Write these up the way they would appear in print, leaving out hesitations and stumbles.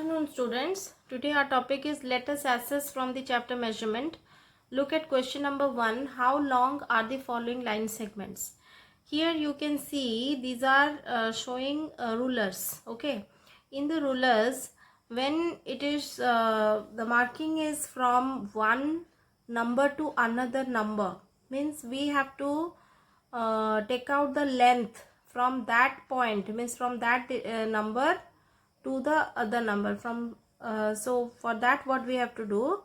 afternoon, students. Today our topic is let us assess from the chapter measurement. Look at question number 1. How long are the following line segments? Here you can see these are showing rulers. Okay. In the rulers, when it is the marking is from one number to another number, means we have to take out the length from that point, means from that number to the other number from so for that what we have to do,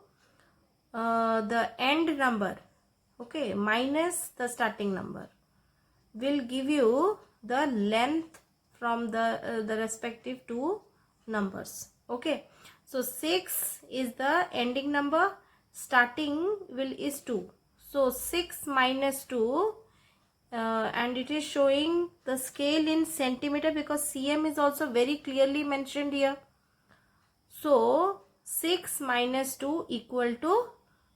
the end number, okay, minus the starting number will give you the length from the respective two numbers. Okay, so 6 is the ending number, starting is 2, so 6 minus 2, and it is showing the scale in centimeter because cm is also very clearly mentioned here. So 6 minus 2 equal to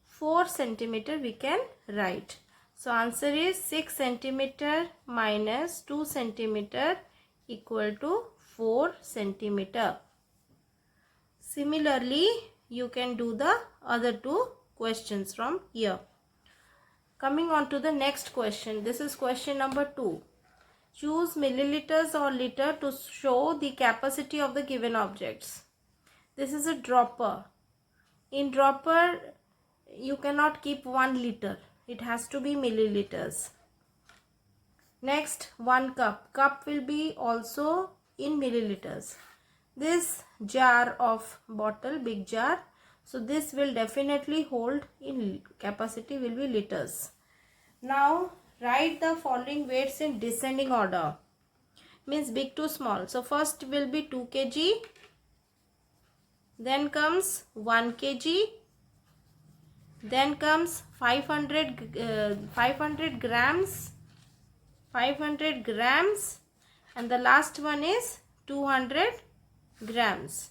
4 centimeter we can write. So answer is 6 centimeter minus 2 centimeter equal to 4 centimeter. Similarly, you can do the other two questions from here. Coming on to the next question. This is question number 2. Choose milliliters or liter to show the capacity of the given objects. This is a dropper. In dropper, you cannot keep 1 liter. It has to be milliliters. Next, 1 cup. Cup will be also in milliliters. This jar of bottle, big jar, so this will definitely hold in capacity will be liters. Now, write the following weights in descending order. Means big to small. So, first will be 2 kg. Then comes 1 kg. Then comes 500 grams. 500 grams. And the last one is 200 grams.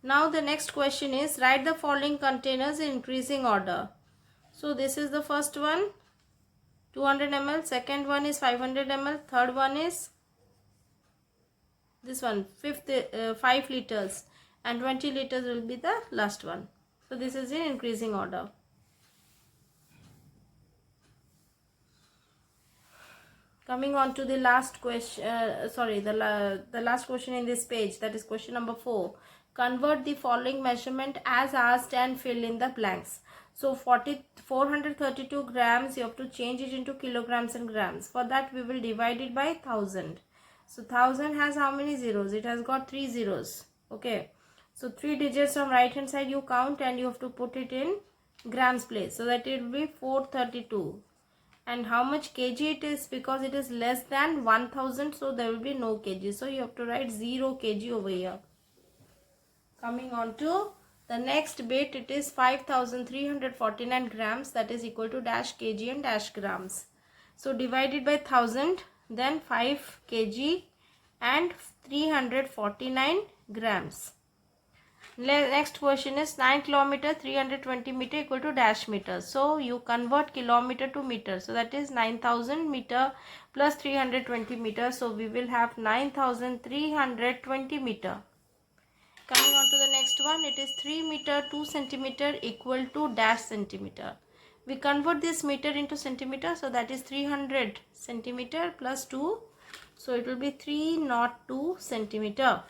Now the next question is write the following containers in increasing order. So this is the first one, 200 ml, second one is 500 ml, third one is this one, 5 liters, and 20 liters will be the last one. So this is in increasing order. Coming on to the last question, the last question in this page, that is question number 4. Convert the following measurement as asked and fill in the blanks. So 432 grams, you have to change it into kilograms and grams. For that we will divide it by 1000. So 1000 has how many zeros? It has got 3 zeros. Okay. So 3 digits from right hand side you count and you have to put it in grams place. So that it will be 432. And how much kg it is, because it is less than 1000, so there will be no kg. So you have to write 0 kg over here. Coming on to the next bit, it is 5349 grams, that is equal to dash kg and dash grams. So divided by 1000, then 5 kg and 349 grams. Next question is 9 kilometer 320 meter equal to dash meter. So you convert kilometer to meter. So that is 9000 meter plus 320 meter. So we will have 9320 meter. Coming on to the next one, it is 3 meter 2 centimeter equal to dash centimeter. We convert this meter into centimeter. So that is 300 centimeter plus 2. So it will be 302 centimeter.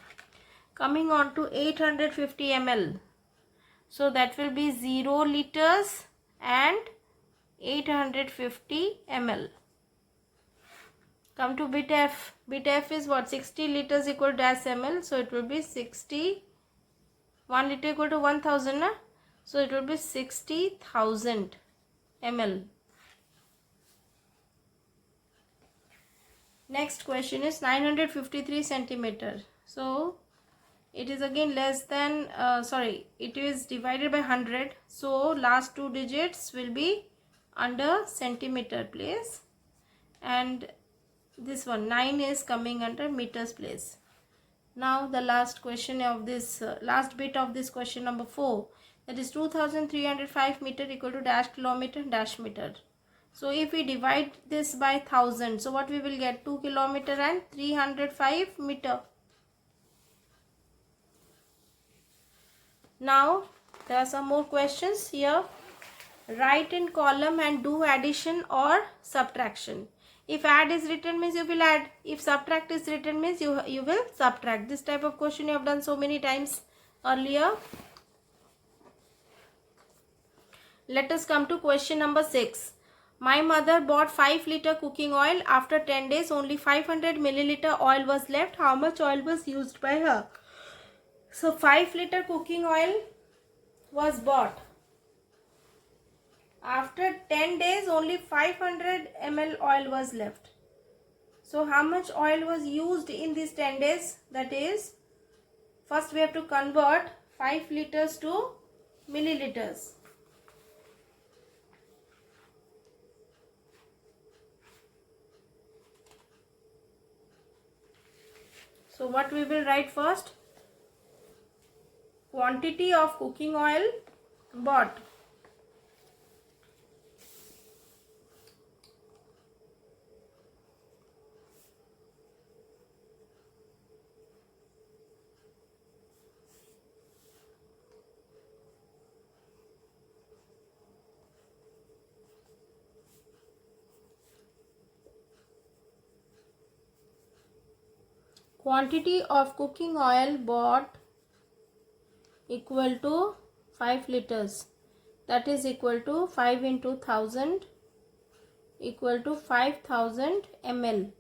Coming on to 850 ml. So that will be 0 liters and 850 ml. Come to bit F. Bit F is what? 60 liters equal to dash ml. So it will be 60. 1 liter equal to 1000. Na? So it will be 60,000 ml. Next question is 953 centimeter. So it is again less than, it is divided by 100. So last 2 digits will be under centimeter place. And this one 9 is coming under meters place. Now the last question of this, last bit of this question number 4. That is 2305 meter equal to dash kilometer dash meter. So if we divide this by 1000, so what we will get? 2 kilometer and 305 meter. Now there are some more questions here. Write in column and do addition or subtraction. If add is written means you will add. If subtract is written means you will subtract. This type of question you have done so many times earlier. Let us come to question number 6. My mother bought 5-liter cooking oil. After 10 days, only 500 milliliter oil was left. How much oil was used by her? So 5-liter cooking oil was bought. After 10 days, only 500 ml oil was left. So how much oil was used in these 10 days? That is, first we have to convert 5 liters to milliliters. So what we will write first? Quantity of cooking oil bought. Quantity of cooking oil bought equal to 5 liters. That is equal to 5 into 1000 equal to 5000 ml.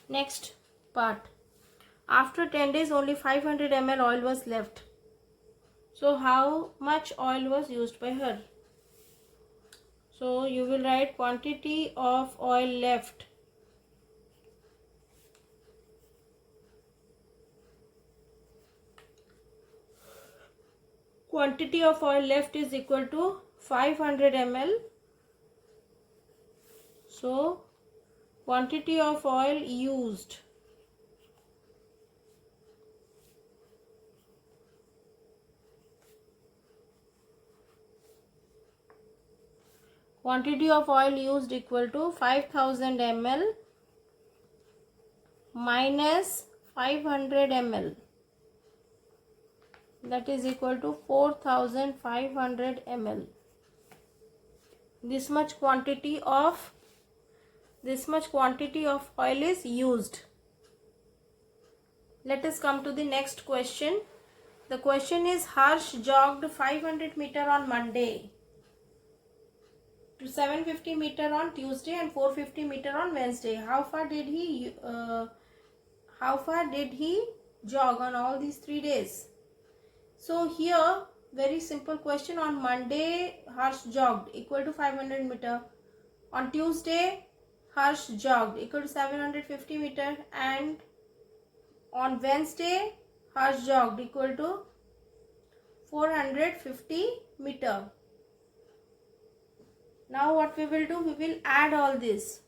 Next part. After 10 days only 500 ml oil was left. So how much oil was used by her? So you will write quantity of oil left. Quantity of oil left is equal to 500 ml. So quantity of oil used. Quantity of oil used equal to 5000 ml minus 500 ml. That is equal to 4500 ml. This much quantity of oil is used. Let us come to the next question. The question is, Harsh jogged 500 meter on Monday, to 750 meter on Tuesday and 450 meter on Wednesday. How far did he jog on all these 3 days? So here, very simple question. On Monday, Harsh jogged equal to 500 meter. On Tuesday, Harsh jogged equal to 750 meter. And on Wednesday, Harsh jogged equal to 450 meter. Now what we will do? We will add all this.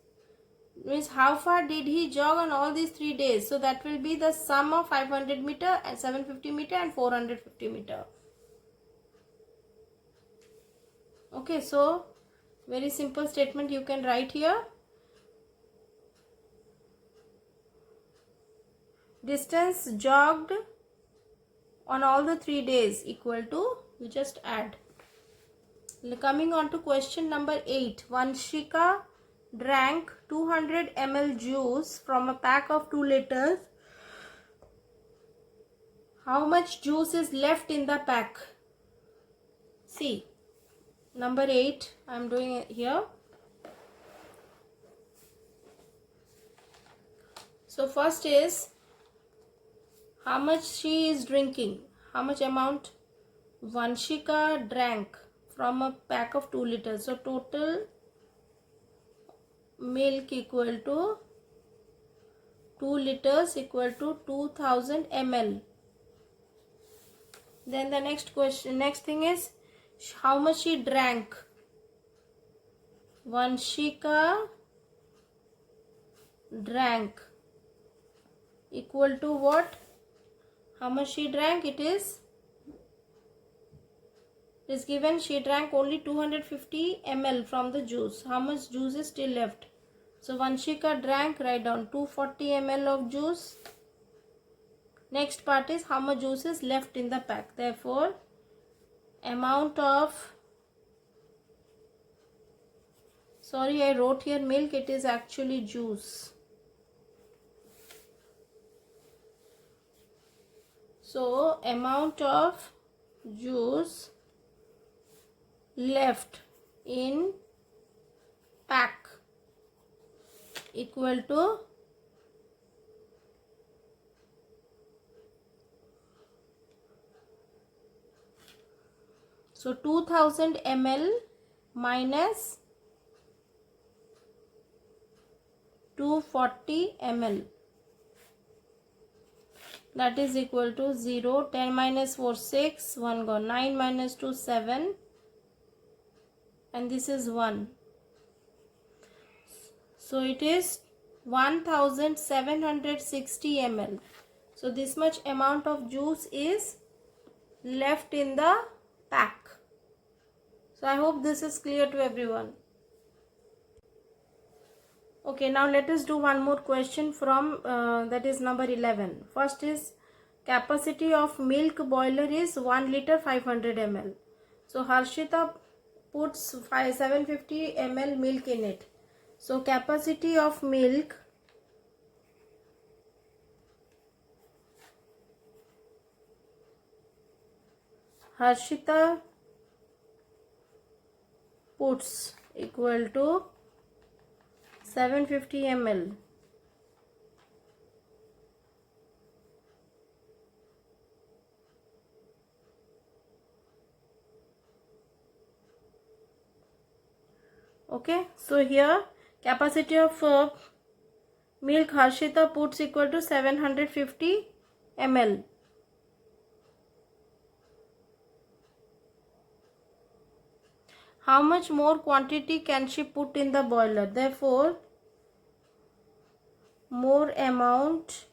Means how far did he jog on all these 3 days? So that will be the sum of 500 meter and 750 meter and 450 meter. Okay, so very simple statement you can write here. Distance jogged on all the 3 days equal to, you just add. Coming on to question number 8. Vanshika drank 200 ml juice from a pack of 2 liters. How much juice is left in the pack? See, number 8 I am doing it here. So first is how much she is drinking. How much amount Vanshika drank from a pack of 2 liters. So total milk equal to 2 liters equal to 2000 ml. Then the next thing is how much she drank. Vanshika drank equal to what? How much she drank? It is given she drank only 250 ml from the juice. How much juice is still left? So Vanshika drank, write down 240 ml of juice Next part is how much juice is left in the pack. Therefore, amount of, sorry, I wrote here milk, it is actually juice. So, amount of juice left in pack equal to so 2000 ml minus 240 ml, that is equal to 0. 10 minus 4 6, 1 gone, 9 minus 2 7, and this is 1. So it is 1760 ml. So this much amount of juice is left in the pack. So I hope this is clear to everyone. Okay, now let us do one more question from that is number 11. First is capacity of milk boiler is 1 liter 500 ml. So Harshita puts 750 ml milk in it. So capacity of milk Harshita puts equal to 750 ml. Okay, so here capacity of milk Harshita puts equal to 750 ml. How much more quantity can she put in the boiler? Therefore, more amount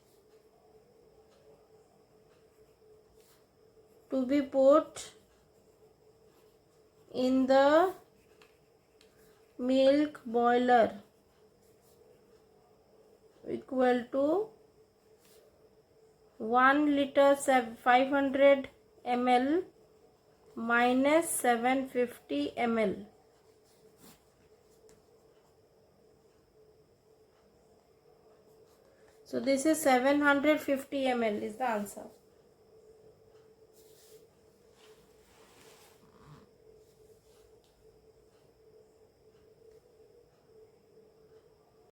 to be put in the milk boiler equal to 1 liter 500 ml minus 750 ml. So this is 750 ml is the answer.